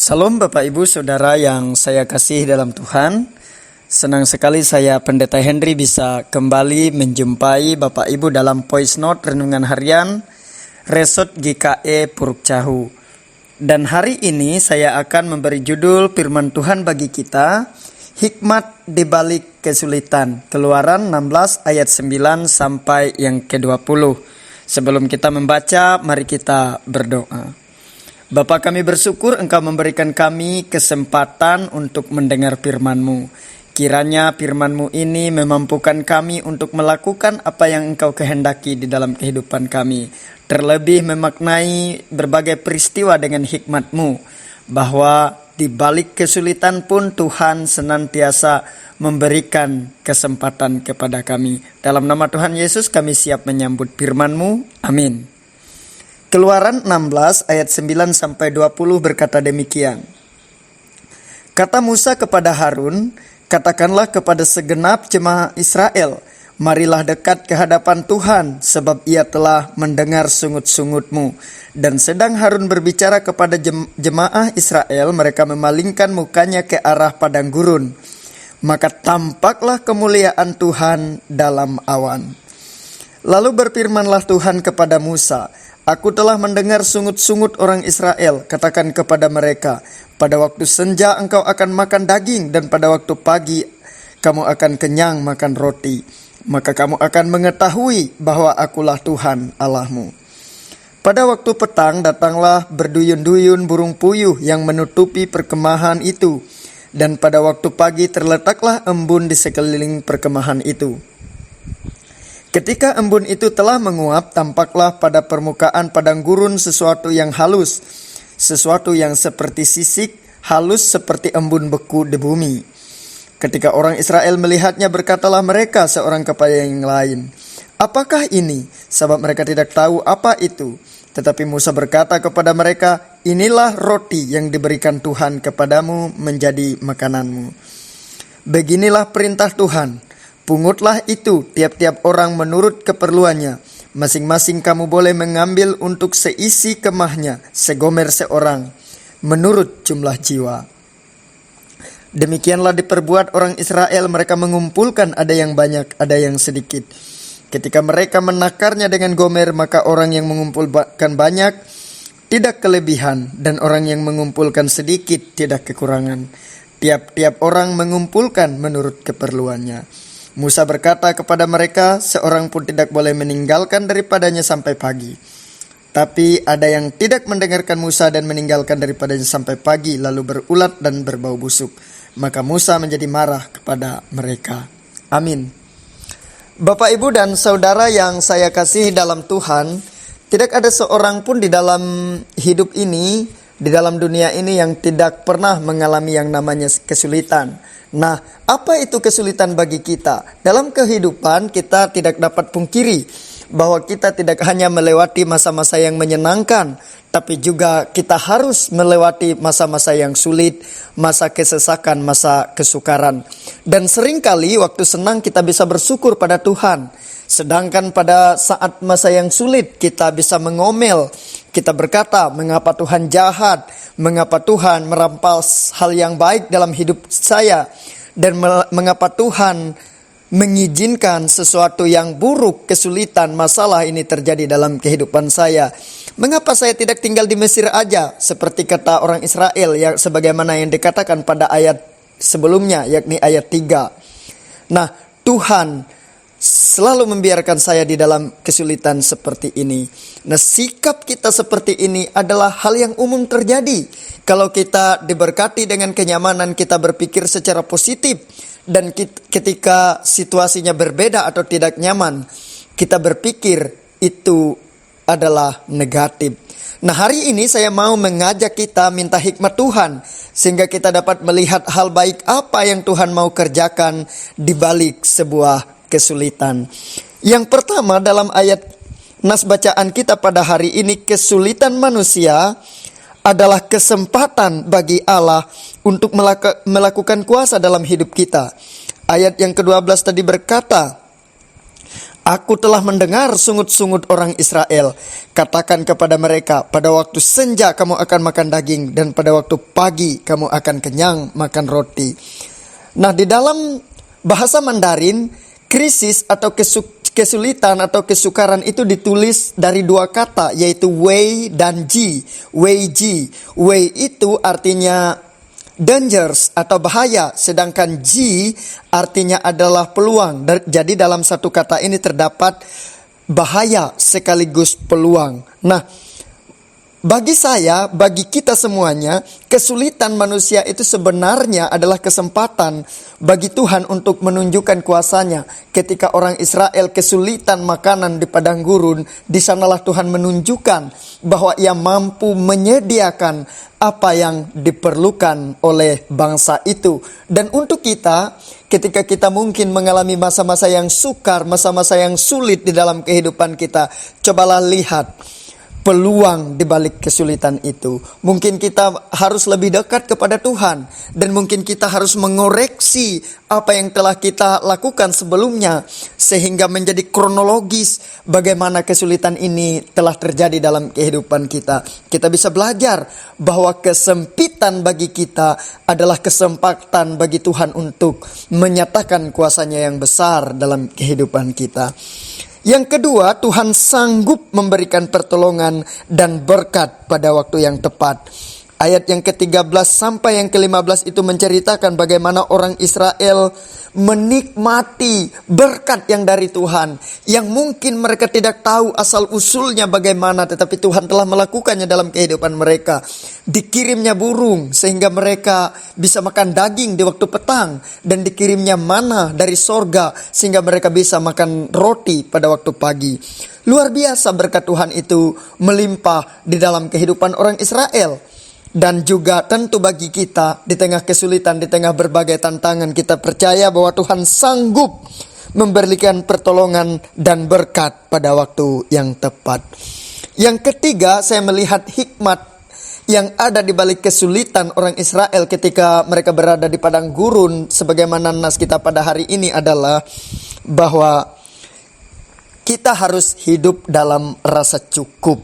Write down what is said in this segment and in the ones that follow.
Salam Bapak Ibu Saudara yang saya kasih dalam Tuhan. Senang sekali saya Pendeta Henry bisa kembali menjumpai Bapak Ibu dalam Voice Note Renungan Harian Resort GKE Puruk Cahu. Dan hari ini saya akan memberi judul firman Tuhan bagi kita, Hikmat di balik kesulitan. Keluaran 16 ayat 9 sampai yang ke-20. Sebelum kita membaca, mari kita berdoa. Bapa, kami bersyukur Engkau memberikan kami kesempatan untuk mendengar firman-Mu. Kiranya firman-Mu ini memampukan kami untuk melakukan apa yang Engkau kehendaki di dalam kehidupan kami. Terlebih memaknai berbagai peristiwa dengan hikmat-Mu, bahwa di balik kesulitan pun Tuhan senantiasa memberikan kesempatan kepada kami. Dalam nama Tuhan Yesus kami siap menyambut firman-Mu. Amin. Keluaran 16 ayat 9 sampai 20 berkata demikian. Kata Musa kepada Harun, katakanlah kepada segenap jemaah Israel, marilah dekat ke hadapan Tuhan, sebab ia telah mendengar sungut-sungutmu. Dan sedang Harun berbicara kepada jemaah Israel, mereka memalingkan mukanya ke arah padang gurun. Maka tampaklah kemuliaan Tuhan dalam awan. Lalu berfirmanlah Tuhan kepada Musa, Aku telah mendengar sungut-sungut orang Israel. Katakan kepada mereka, pada waktu senja engkau akan makan daging, dan pada waktu pagi kamu akan kenyang makan roti. Maka kamu akan mengetahui bahwa akulah Tuhan Allahmu. Pada waktu petang datanglah berduyun-duyun burung puyuh yang menutupi perkemahan itu. Dan pada waktu pagi terletaklah embun di sekeliling perkemahan itu. Ketika embun itu telah menguap, tampaklah pada permukaan padang gurun sesuatu yang halus, sesuatu yang seperti sisik, halus seperti embun beku di bumi. Ketika orang Israel melihatnya, berkatalah mereka seorang kepada yang lain, apakah ini? Sebab mereka tidak tahu apa itu. Tetapi Musa berkata kepada mereka, inilah roti yang diberikan Tuhan kepadamu menjadi makananmu. Beginilah perintah Tuhan. Pungutlah itu tiap-tiap orang menurut keperluannya. Masing-masing kamu boleh mengambil untuk seisi kemahnya, segomer seorang, menurut jumlah jiwa. Demikianlah diperbuat orang Israel, mereka mengumpulkan ada yang banyak, ada yang sedikit. Ketika mereka menakarnya dengan gomer, maka orang yang mengumpulkan banyak tidak kelebihan, dan orang yang mengumpulkan sedikit tidak kekurangan. Tiap-tiap orang mengumpulkan menurut keperluannya. Musa berkata kepada mereka, seorang pun tidak boleh meninggalkan daripadanya sampai pagi. Tapi ada yang tidak mendengarkan Musa dan meninggalkan daripadanya sampai pagi, lalu berulat dan berbau busuk. Maka Musa menjadi marah kepada mereka. Amin. Bapak, Ibu, dan Saudara yang saya kasih dalam Tuhan, tidak ada seorang pun di dalam hidup ini, di dalam dunia ini yang tidak pernah mengalami yang namanya kesulitan. Nah, apa itu kesulitan bagi kita? Dalam kehidupan kita tidak dapat pungkiri bahwa kita tidak hanya melewati masa-masa yang menyenangkan, tapi juga kita harus melewati masa-masa yang sulit, masa kesesakan, masa kesukaran. Dan seringkali waktu senang kita bisa bersyukur pada Tuhan. Sedangkan pada saat masa yang sulit kita bisa mengomel. Kita berkata, mengapa Tuhan jahat? Mengapa Tuhan merampas hal yang baik dalam hidup saya? Dan mengapa Tuhan mengizinkan sesuatu yang buruk, kesulitan, masalah ini terjadi dalam kehidupan saya? Mengapa saya tidak tinggal di Mesir aja? Seperti kata orang Israel, yang sebagaimana yang dikatakan pada ayat sebelumnya, yakni ayat 3. Nah, Tuhan selalu membiarkan saya di dalam kesulitan seperti ini. Nah, sikap kita seperti ini adalah hal yang umum terjadi. Kalau kita diberkati dengan kenyamanan, kita berpikir secara positif. Dan ketika situasinya berbeda atau tidak nyaman, kita berpikir itu adalah negatif. Nah, hari ini saya mau mengajak kita minta hikmat Tuhan, sehingga kita dapat melihat hal baik apa yang Tuhan mau kerjakan di balik sebuah kesulitan. Yang pertama dalam ayat nas bacaan kita pada hari ini, kesulitan manusia adalah kesempatan bagi Allah untuk melakukan kuasa dalam hidup kita. Ayat yang ke-12 tadi berkata, Aku telah mendengar sungut-sungut orang Israel. Katakan kepada mereka, pada waktu senja kamu akan makan daging, dan pada waktu pagi kamu akan kenyang makan roti. Nah, di dalam bahasa Mandarin, krisis atau kesulitan atau kesukaran itu ditulis dari dua kata, yaitu wei dan ji. Wei ji. Wei itu artinya dangers atau bahaya, sedangkan ji artinya adalah peluang. Jadi dalam satu kata ini terdapat bahaya sekaligus peluang. Nah, bagi saya, bagi kita semuanya, kesulitan manusia itu sebenarnya adalah kesempatan bagi Tuhan untuk menunjukkan kuasa-Nya. Ketika orang Israel kesulitan makanan di padang gurun, di sanalah Tuhan menunjukkan bahwa Ia mampu menyediakan apa yang diperlukan oleh bangsa itu. Dan untuk kita, ketika kita mungkin mengalami masa-masa yang sukar, masa-masa yang sulit di dalam kehidupan kita, cobalah lihat peluang di balik kesulitan itu. Mungkin kita harus lebih dekat kepada Tuhan, dan mungkin kita harus mengoreksi apa yang telah kita lakukan sebelumnya, sehingga menjadi kronologis bagaimana kesulitan ini telah terjadi dalam kehidupan kita. Kita bisa belajar bahwa kesempitan bagi kita adalah kesempatan bagi Tuhan untuk menyatakan kuasa-Nya yang besar dalam kehidupan kita. Yang kedua, Tuhan sanggup memberikan pertolongan dan berkat pada waktu yang tepat. Ayat yang ke-13 sampai yang ke-15 itu menceritakan bagaimana orang Israel menikmati berkat yang dari Tuhan, yang mungkin mereka tidak tahu asal-usulnya bagaimana, tetapi Tuhan telah melakukannya dalam kehidupan mereka. Dikirimnya burung sehingga mereka bisa makan daging di waktu petang, dan dikirimnya mana dari sorga sehingga mereka bisa makan roti pada waktu pagi. Luar biasa berkat Tuhan itu melimpah di dalam kehidupan orang Israel. Dan juga tentu bagi kita di tengah kesulitan, di tengah berbagai tantangan, kita percaya bahwa Tuhan sanggup memberikan pertolongan dan berkat pada waktu yang tepat. Yang ketiga, saya melihat hikmat yang ada di balik kesulitan orang Israel ketika mereka berada di padang gurun, sebagaimana nas kita pada hari ini adalah bahwa kita harus hidup dalam rasa cukup.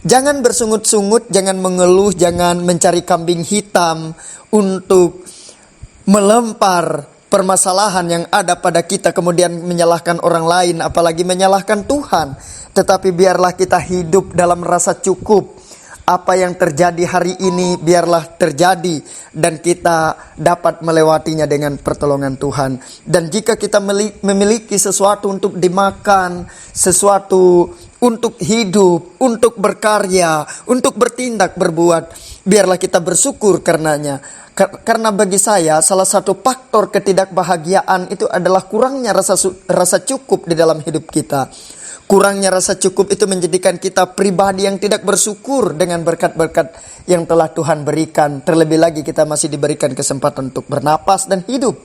Jangan bersungut-sungut, jangan mengeluh, jangan mencari kambing hitam untuk melempar permasalahan yang ada pada kita, kemudian menyalahkan orang lain, apalagi menyalahkan Tuhan. Tetapi biarlah kita hidup dalam rasa cukup. Apa yang terjadi hari ini biarlah terjadi, dan kita dapat melewatinya dengan pertolongan Tuhan. Dan jika kita memiliki sesuatu untuk dimakan, sesuatu untuk hidup, untuk berkarya, untuk bertindak, berbuat, biarlah kita bersyukur karenanya. Karena bagi saya salah satu faktor ketidakbahagiaan itu adalah kurangnya rasa cukup di dalam hidup kita. Kurangnya rasa cukup itu menjadikan kita pribadi yang tidak bersyukur dengan berkat-berkat yang telah Tuhan berikan. Terlebih lagi kita masih diberikan kesempatan untuk bernapas dan hidup.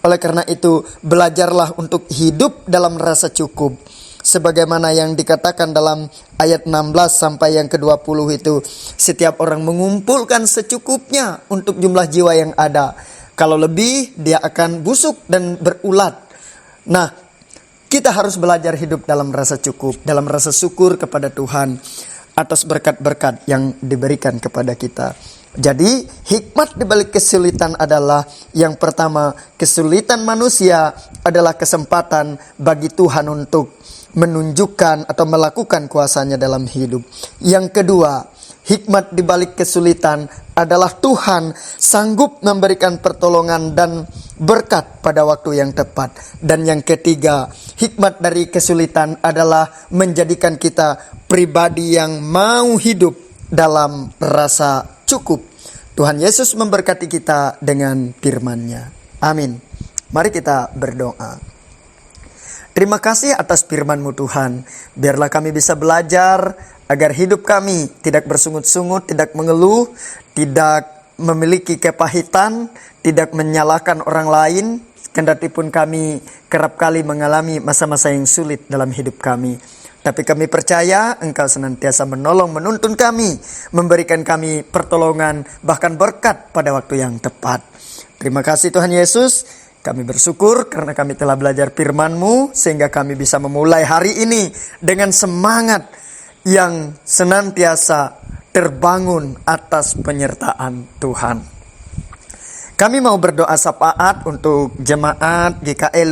Oleh karena itu, belajarlah untuk hidup dalam rasa cukup. Sebagaimana yang dikatakan dalam ayat 16 sampai yang ke-20 itu, setiap orang mengumpulkan secukupnya untuk jumlah jiwa yang ada. Kalau lebih, dia akan busuk dan berulat. Nah, kita harus belajar hidup dalam rasa cukup, dalam rasa syukur kepada Tuhan atas berkat-berkat yang diberikan kepada kita. Jadi, hikmat di balik kesulitan adalah yang pertama, kesulitan manusia adalah kesempatan bagi Tuhan untuk menunjukkan atau melakukan kuasa-Nya dalam hidup. Yang kedua, hikmat di balik kesulitan adalah Tuhan sanggup memberikan pertolongan dan berkat pada waktu yang tepat. Dan yang ketiga, hikmat dari kesulitan adalah menjadikan kita pribadi yang mau hidup dalam rasa cukup. Tuhan Yesus memberkati kita dengan firman-Nya. Amin. Mari kita berdoa. Terima kasih atas firman-Mu Tuhan. Biarlah kami bisa belajar agar hidup kami tidak bersungut-sungut, tidak mengeluh, tidak memiliki kepahitan, tidak menyalahkan orang lain, kendatipun kami kerap kali mengalami masa-masa yang sulit dalam hidup kami. Tapi kami percaya Engkau senantiasa menolong, menuntun kami, memberikan kami pertolongan, bahkan berkat pada waktu yang tepat. Terima kasih Tuhan Yesus. Kami bersyukur karena kami telah belajar firman-Mu sehingga kami bisa memulai hari ini dengan semangat yang senantiasa terbangun atas penyertaan Tuhan. Kami mau berdoa syafaat untuk jemaat GKE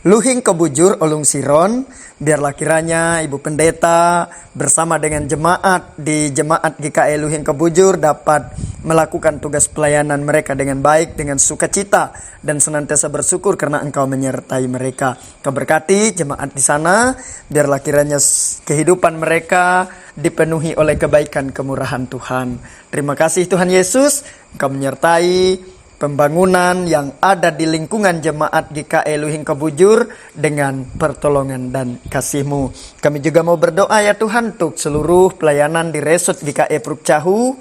Luhing Kebujur Olung Siron. Biarlah kiranya Ibu Pendeta bersama dengan jemaat di jemaat GKE Luhing Kebujur dapat melakukan tugas pelayanan mereka dengan baik, dengan sukacita, dan senantiasa bersyukur karena Engkau menyertai mereka. Kau berkati jemaat di sana, biarlah kiranya kehidupan mereka dipenuhi oleh kebaikan kemurahan Tuhan. Terima kasih Tuhan Yesus, Engkau menyertai pembangunan yang ada di lingkungan jemaat GKE Luhing Kebujur dengan pertolongan dan kasih-Mu. Kami juga mau berdoa ya Tuhan untuk seluruh pelayanan di Resort GKE Prukcahu,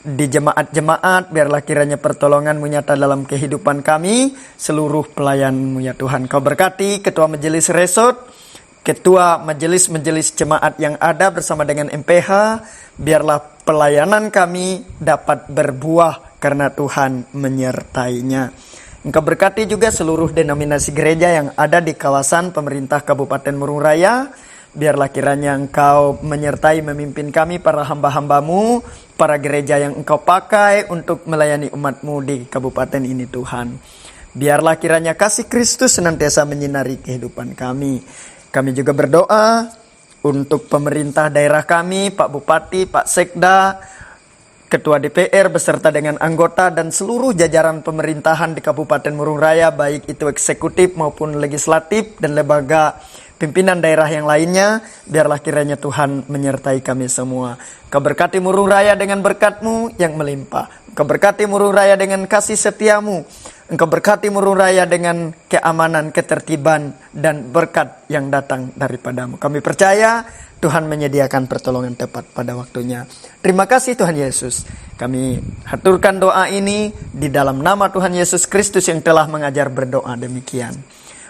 di jemaat-jemaat, biarlah kiranya pertolongan-Mu nyata dalam kehidupan kami, seluruh pelayan-Mu ya Tuhan. Kau berkati Ketua Majelis Resort, Ketua Majelis-Majelis Jemaat yang ada bersama dengan MPH, biarlah pelayanan kami dapat berbuah karena Tuhan menyertainya. Engkau berkati juga seluruh denominasi gereja yang ada di kawasan pemerintah Kabupaten Murung Raya. Biarlah kiranya Engkau menyertai memimpin kami, para hamba-hamba-Mu, para gereja yang Engkau pakai untuk melayani umat-Mu di kabupaten ini Tuhan. Biarlah kiranya kasih Kristus senantiasa menyinari kehidupan kami. Kami juga berdoa untuk pemerintah daerah kami, Pak Bupati, Pak Sekda, Ketua DPR beserta dengan anggota dan seluruh jajaran pemerintahan di Kabupaten Murung Raya, baik itu eksekutif maupun legislatif dan lembaga pimpinan daerah yang lainnya. Biarlah kiranya Tuhan menyertai kami semua. Kau berkati Murung Raya dengan berkat-Mu yang melimpah. Engkau berkati Murung Raya dengan kasih setia-Mu. Engkau berkati Murung Raya dengan keamanan, ketertiban, dan berkat yang datang daripada-Mu. Kami percaya Tuhan menyediakan pertolongan tepat pada waktunya. Terima kasih Tuhan Yesus. Kami haturkan doa ini di dalam nama Tuhan Yesus Kristus yang telah mengajar berdoa demikian.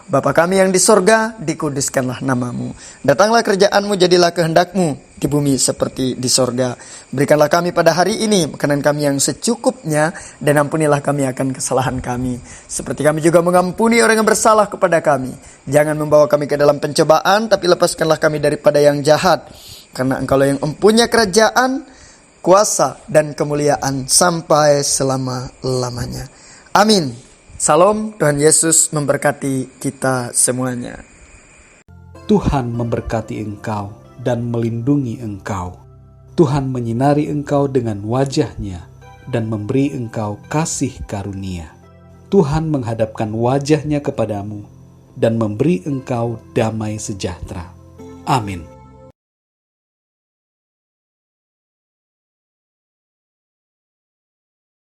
Bapa kami yang di sorga, dikuduskanlah nama-Mu. Datanglah kerjaan-Mu, jadilah kehendak-Mu di bumi seperti di sorga. Berikanlah kami pada hari ini makanan kami yang secukupnya, dan ampunilah kami akan kesalahan kami, seperti kami juga mengampuni orang yang bersalah kepada kami. Jangan membawa kami ke dalam pencobaan, tapi lepaskanlah kami daripada yang jahat. Karena Engkau yang mempunyai kerajaan, kuasa, dan kemuliaan sampai selama-lamanya. Amin. Salam, Tuhan Yesus memberkati kita semuanya. Tuhan memberkati engkau dan melindungi engkau. Tuhan menyinari engkau dengan wajah-Nya dan memberi engkau kasih karunia. Tuhan menghadapkan wajah-Nya kepadamu dan memberi engkau damai sejahtera. Amin.